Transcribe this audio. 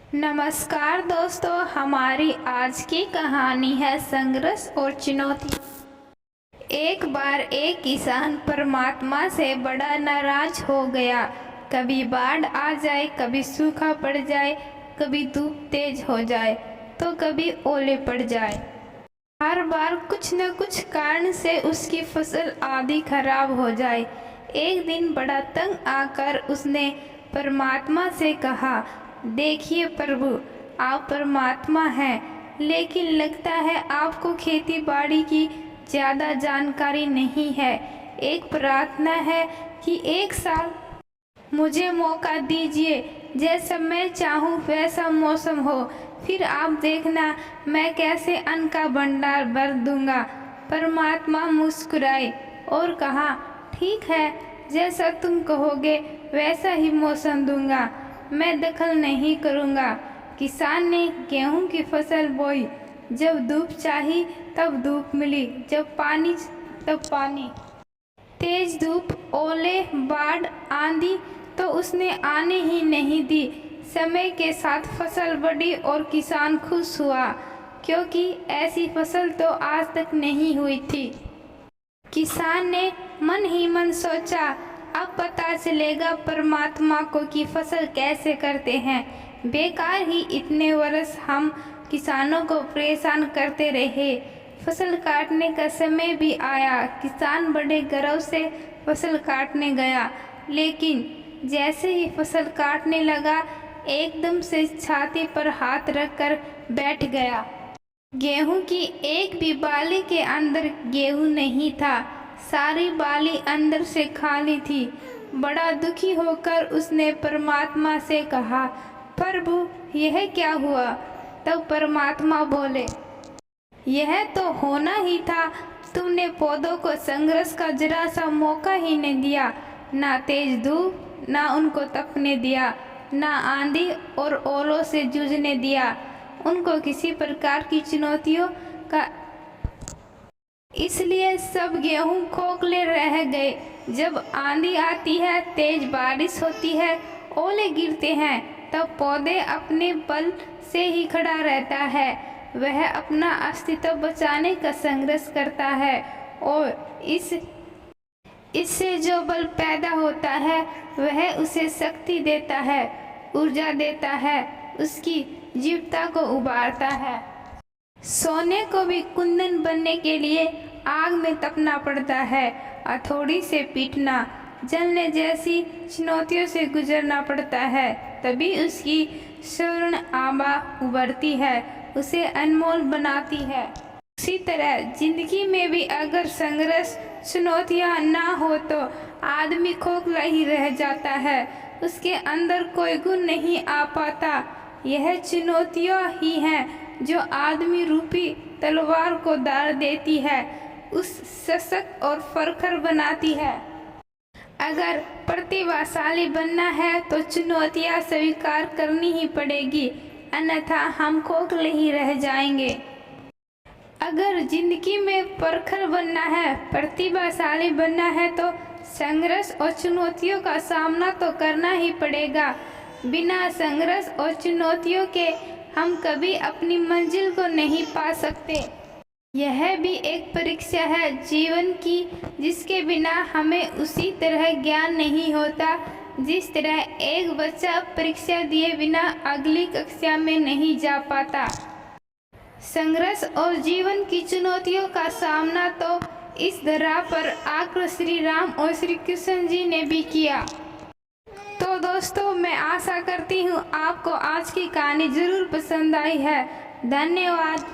नमस्कार दोस्तों, हमारी आज की कहानी है संघर्ष और चुनौती। एक बार एक किसान परमात्मा से बड़ा नाराज हो गया। कभी बाढ़ आ जाए, कभी सूखा पड़ जाए, कभी धूप तेज हो जाए तो कभी ओले पड़ जाए। हर बार कुछ न कुछ कारण से उसकी फसल आधी खराब हो जाए। एक दिन बड़ा तंग आकर उसने परमात्मा से कहा, देखिए प्रभु, आप परमात्मा हैं, लेकिन लगता है आपको खेती बाड़ी की ज़्यादा जानकारी नहीं है। एक प्रार्थना है कि एक साल मुझे मौका दीजिए, जैसा मैं चाहूँ वैसा मौसम हो, फिर आप देखना मैं कैसे अन्न का भंडार भर दूंगा। परमात्मा मुस्कुराए और कहा, ठीक है, जैसा तुम कहोगे वैसा ही मौसम दूंगा, मैं दखल नहीं करूंगा। किसान ने गेहूं की फसल बोई। जब धूप चाही तब धूप मिली, जब पानी तब पानी। तेज धूप, ओले, बाढ़, आंधी तो उसने आने ही नहीं दी। समय के साथ फसल बढ़ी और किसान खुश हुआ, क्योंकि ऐसी फसल तो आज तक नहीं हुई थी। किसान ने मन ही मन सोचा, अब पता चलेगा परमात्मा को कि फसल कैसे करते हैं। बेकार ही इतने वर्ष हम किसानों को परेशान करते रहे। फसल काटने का समय भी आया। किसान बड़े गर्व से फसल काटने गया, लेकिन जैसे ही फसल काटने लगा, एकदम से छाती पर हाथ रखकर बैठ गया। गेहूं की एक भी बाली के अंदर गेहूं नहीं था, सारी बाली अंदर से खाली थी। बड़ा दुखी होकर उसने परमात्मा से कहा, प्रभु, यह क्या हुआ? तब परमात्मा बोले, यह तो होना ही था। तुमने पौधों को संघर्ष का जरा सा मौका ही नहीं दिया। ना तेज धूप, ना उनको तपने दिया, ना आंधी और ओलों से जूझने दिया, उनको किसी प्रकार की चुनौतियों का। इसलिए सब गेहूं खोखले रह गए। जब आंधी आती है, तेज बारिश होती है, ओले गिरते हैं, तब पौधे अपने बल से ही खड़ा रहता है। वह अपना अस्तित्व बचाने का संघर्ष करता है और इससे जो बल पैदा होता है वह उसे शक्ति देता है, ऊर्जा देता है, उसकी जीवता को उभारता है। सोने को भी कुंदन बनने के लिए आग में तपना पड़ता है, हथौड़ी से पीटना, जलने जैसी चुनौतियों से गुजरना पड़ता है, तभी उसकी स्वर्ण आभा उभरती है, उसे अनमोल बनाती है। उसी तरह जिंदगी में भी अगर संघर्ष, चुनौतियां ना हो तो आदमी खोखला ही रह जाता है, उसके अंदर कोई गुण नहीं आ पाता। यह चुनौतियां ही हैं जो आदमी रूपी तलवार को दार देती है, उस सशक्त और प्रखर बनाती है। अगर प्रतिभाशाली बनना है तो चुनौतियां स्वीकार करनी ही पड़ेगी, अन्यथा हम खोखले ही रह जाएंगे। अगर जिंदगी में प्रखर बनना है, प्रतिभाशाली बनना है तो संघर्ष और चुनौतियों का सामना तो करना ही पड़ेगा। बिना संघर्ष और चुनौतियों के हम कभी अपनी मंजिल को नहीं पा सकते। यह भी एक परीक्षा है जीवन की, जिसके बिना हमें उसी तरह ज्ञान नहीं होता जिस तरह एक बच्चा परीक्षा दिए बिना अगली कक्षा में नहीं जा पाता। संघर्ष और जीवन की चुनौतियों का सामना तो इस धरा पर आकर श्री राम और श्री कृष्ण जी ने भी किया। तो दोस्तों, मैं आशा करती हूँ आपको आज की कहानी जरूर पसंद आई है। धन्यवाद।